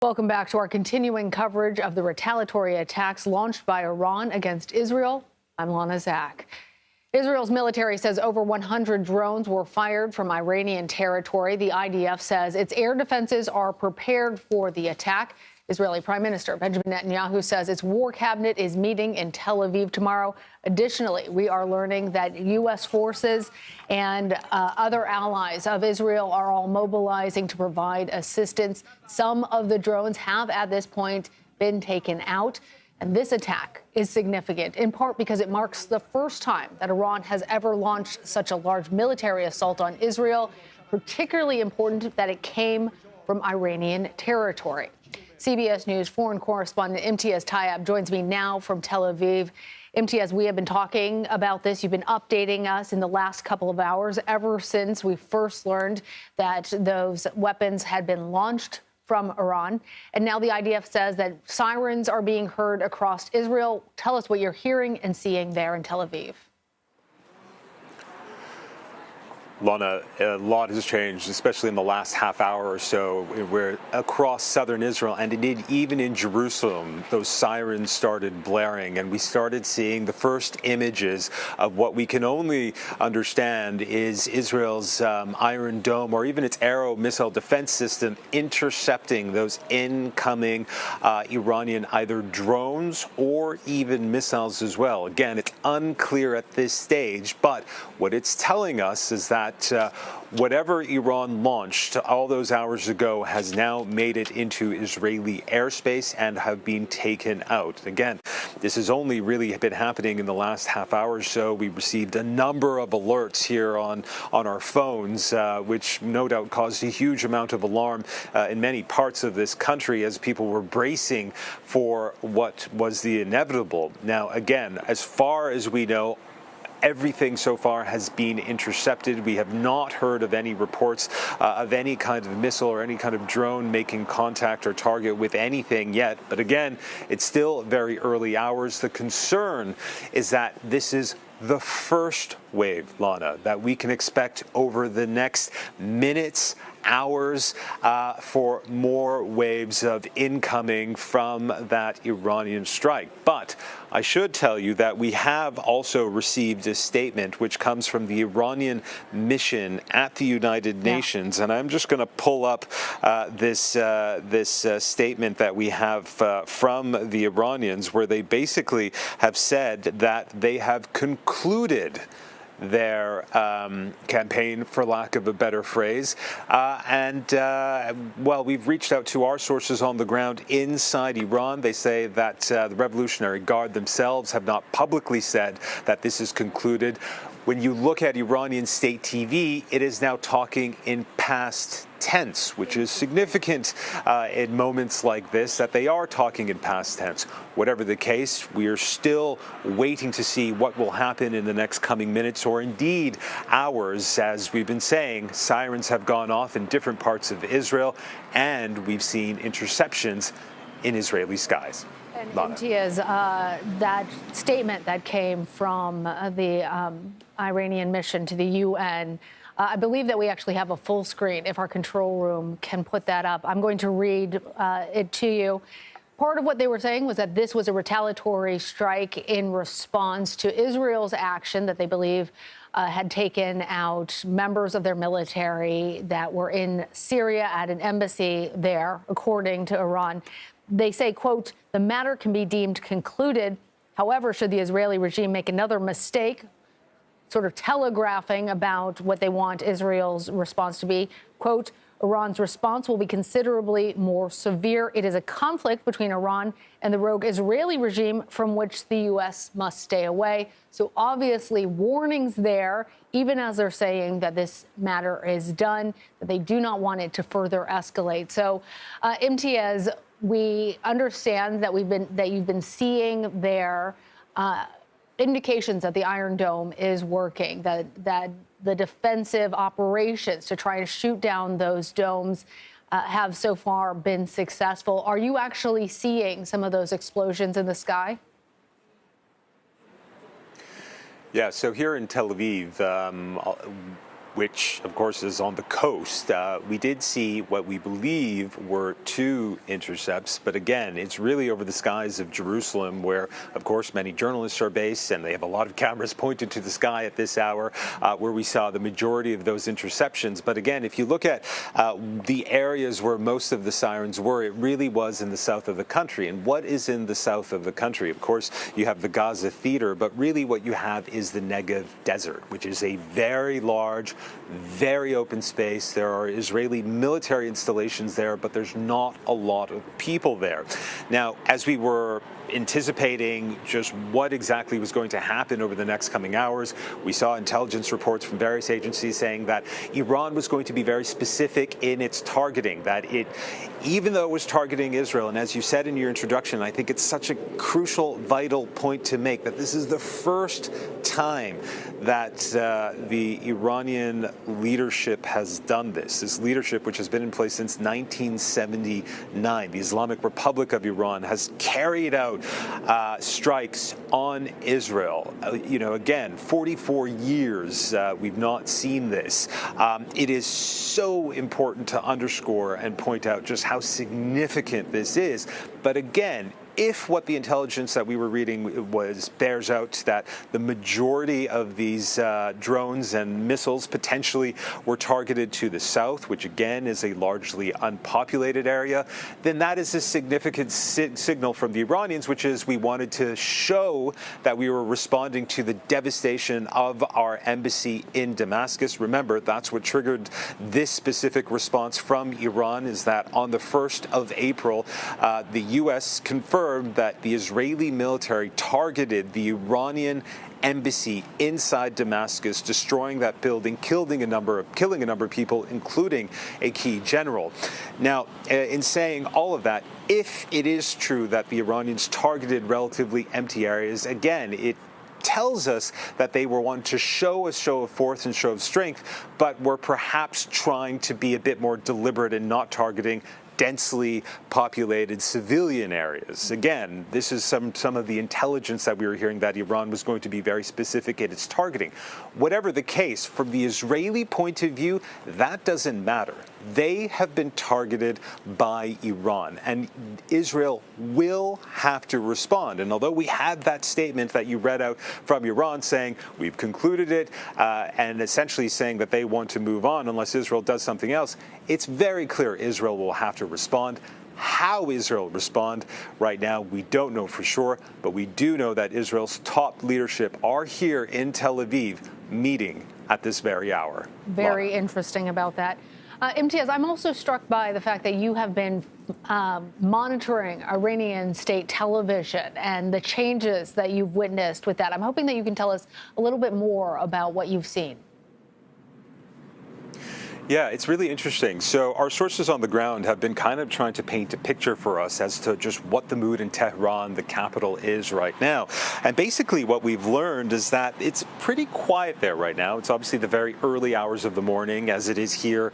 Welcome back to our continuing coverage of the retaliatory attacks launched by Iran against Israel. I'm Lana Zak. Israel's military says over 100 drones were fired from Iranian territory. The IDF says its air defenses are prepared for the attack. Israeli Prime Minister Benjamin Netanyahu says its war cabinet is meeting in Tel Aviv tomorrow. Additionally, we are learning that U.S. forces and other allies of Israel are all mobilizing to provide assistance. Some of the drones have at this point been taken out. And this attack is significant, in part because it marks the first time that Iran has ever launched such a large military assault on Israel, particularly important that it came from Iranian territory. CBS News foreign correspondent Imtiaz Tyab joins me now from Tel Aviv. Imtiaz, we have been talking about this. You've been updating us in the last couple of hours ever since we first learned that those weapons had been launched from Iran. And now the IDF says that sirens are being heard across Israel. Tell us what you're hearing and seeing there in Tel Aviv. Lana, a lot has changed, especially in the last half hour or so, where across southern Israel and indeed even in Jerusalem, those sirens started blaring, and we started seeing the first images of what we can only understand is Israel's Iron Dome, or even its Arrow missile defense system, intercepting those incoming Iranian either drones or even missiles as well. Again, it's unclear at this stage, but what it's telling us is that whatever Iran launched all those hours ago has now made it into Israeli airspace and have been taken out. Again, this has only really been happening in the last half hour or so. We received a number of alerts here on our phones, which no doubt caused a huge amount of alarm in many parts of this country as people were bracing for what was the inevitable. Now, again, as far as we know, everything so far has been intercepted. We have not heard of any reports of any kind of missile or any kind of drone making contact or target with anything yet. But again, it's still very early hours. The concern is that this is the first wave, Lana, that we can expect over the next minutes, hours, for more waves of incoming from that Iranian strike. But I should tell you that we have also received a statement which comes from the Iranian mission at the United Nations, and I'm just going to pull up this statement that we have from the Iranians, where they basically have said that they have concluded their campaign, for lack of a better phrase. Well, we've reached out to our sources on the ground inside Iran. They say that the Revolutionary Guard themselves have not publicly said that this is concluded. When you look at Iranian state TV, it is now talking in past tense, which is significant in moments like this, that they are talking in past tense. Whatever the case, we are still waiting to see what will happen in the next coming minutes or indeed hours. As we've been saying, sirens have gone off in different parts of Israel, and we've seen interceptions in Israeli skies. And Imtiaz, that statement that came from the Iranian mission to the UN, I believe that we actually have a full screen, if our control room can put that up. I'm going to read it to you. Part of what they were saying was that this was a retaliatory strike in response to Israel's action that they believe had taken out members of their military that were in Syria at an embassy there, according to Iran. They say, quote, the matter can be deemed concluded. However, should the Israeli regime make another mistake, sort of telegraphing about what they want Israel's response to be, quote, Iran's response will be considerably more severe. It is a conflict between Iran and the rogue Israeli regime from which the U.S. must stay away. So obviously warnings there, even as they're saying that this matter is done, that they do not want it to further escalate. So, Imtiaz, we understand that you've been seeing there indications that the Iron Dome is working, that the defensive operations to try to shoot down those domes have so far been successful. Are you actually seeing some of those explosions in the sky? Yeah, so here in Tel Aviv, which, of course, is on the coast. We did see what we believe were 2 intercepts, but again, it's really over the skies of Jerusalem, where, of course, many journalists are based, and they have a lot of cameras pointed to the sky at this hour, where we saw the majority of those interceptions. But again, if you look at the areas where most of the sirens were, it really was in the south of the country. And what is in the south of the country? Of course, you have the Gaza theater, but really what you have is the Negev desert, which is a very large, very open space. There are Israeli military installations there, but there's not a lot of people there. Now, as we were anticipating just what exactly was going to happen over the next coming hours, we saw intelligence reports from various agencies saying that Iran was going to be very specific in its targeting, that it, even though it was targeting Israel, and as you said in your introduction, I think it's such a crucial, vital point to make, that this is the first time that the Iranian leadership has done this. This leadership, which has been in place since 1979, the Islamic Republic of Iran, has carried out strikes on Israel. Again, 44 years we've not seen this. It is so important to underscore and point out just how significant this is. But again, if what the intelligence that we were reading bears out that the majority of these drones and missiles potentially were targeted to the south, which again is a largely unpopulated area, then that is a significant signal from the Iranians, which is we wanted to show that we were responding to the devastation of our embassy in Damascus. Remember, that's what triggered this specific response from Iran, is that on the 1st of April, the U.S. confirmed that the Israeli military targeted the Iranian embassy inside Damascus, destroying that building, killing a number of people, including a key general. Now, in saying all of that, if it is true that the Iranians targeted relatively empty areas, again, it tells us that they were wanting to show a show of force and show of strength, but were perhaps trying to be a bit more deliberate in not targeting densely populated civilian areas. Again, this is some of the intelligence that we were hearing, that Iran was going to be very specific in its targeting. Whatever the case, from the Israeli point of view, that doesn't matter. They have been targeted by Iran, and Israel will have to respond. And although we had that statement that you read out from Iran saying we've concluded it, and essentially saying that they want to move on unless Israel does something else, it's very clear Israel will have to respond. How Israel will respond right now, we don't know for sure, but we do know that Israel's top leadership are here in Tel Aviv meeting at this very hour. Very interesting about that. Imtiaz, I'm also struck by the fact that you have been monitoring Iranian state television and the changes that you've witnessed with that. I'm hoping that you can tell us a little bit more about what you've seen. Yeah, it's really interesting. So our sources on the ground have been kind of trying to paint a picture for us as to just what the mood in Tehran, the capital, is right now. And basically what we've learned is that it's pretty quiet there right now. It's obviously the very early hours of the morning, as it is here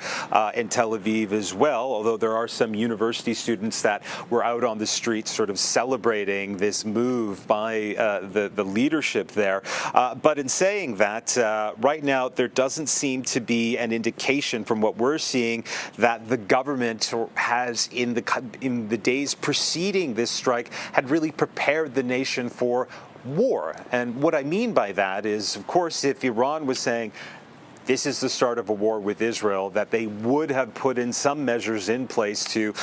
in Tel Aviv as well, although there are some university students that were out on the streets sort of celebrating this move by the leadership there. But in saying that, right now there doesn't seem to be an indication from what we're seeing that the government has, in the days preceding this strike, had really prepared the nation for war. And what I mean by that is, of course, if Iran was saying this is the start of a war with Israel, that they would have put in some measures in place to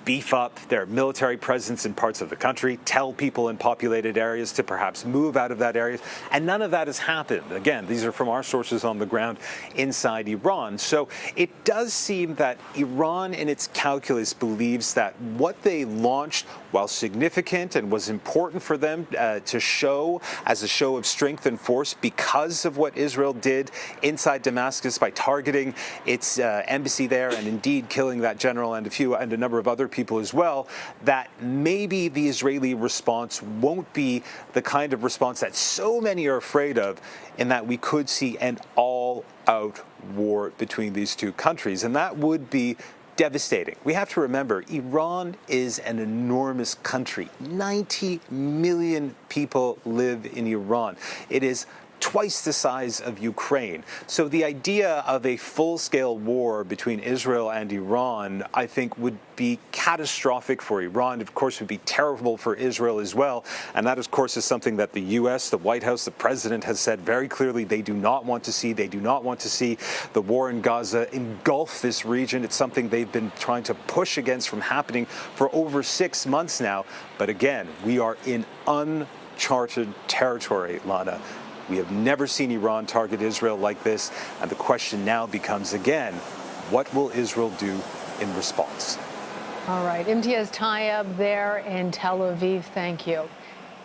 beef up their military presence in parts of the country, tell people in populated areas to perhaps move out of that area. And none of that has happened. Again, these are from our sources on the ground inside Iran. So it does seem that Iran, in its calculus, believes that what they launched, while significant and was important for them to show as a show of strength and force because of what Israel did inside Damascus by targeting its embassy there, and indeed killing that general and a number of other people as well, that maybe the Israeli response won't be the kind of response that so many are afraid of, in that we could see an all-out war between these two countries. And that would be devastating. We have to remember, Iran is an enormous country. 90 million people live in Iran. It is twice the size of Ukraine. So the idea of a full-scale war between Israel and Iran, I think, would be catastrophic for Iran. Of course, would be terrible for Israel as well. And that, of course, is something that the U.S., the White House, the president has said very clearly they do not want to see. They do not want to see the war in Gaza engulf this region. It's something they've been trying to push against from happening for over 6 months now. But again, we are in uncharted territory, Lana. We have never seen Iran target Israel like this. And the question now becomes, again, what will Israel do in response? All right. Imtiaz Tyab there in Tel Aviv. Thank you.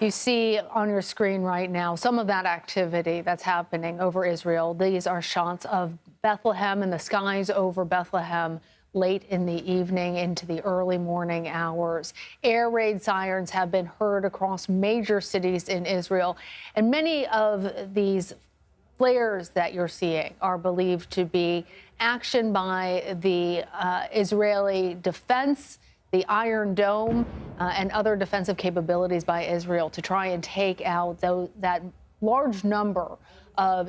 You see on your screen right now some of that activity that's happening over Israel. These are shots of Bethlehem and the skies over Bethlehem late in the evening into the early morning hours. Air raid sirens have been heard across major cities in Israel, and many of these flares that you're seeing are believed to be action by the Israeli defense, the Iron Dome, and other defensive capabilities by Israel to try and take out that large number of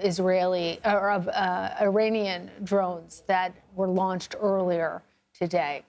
Iranian drones that were launched earlier today.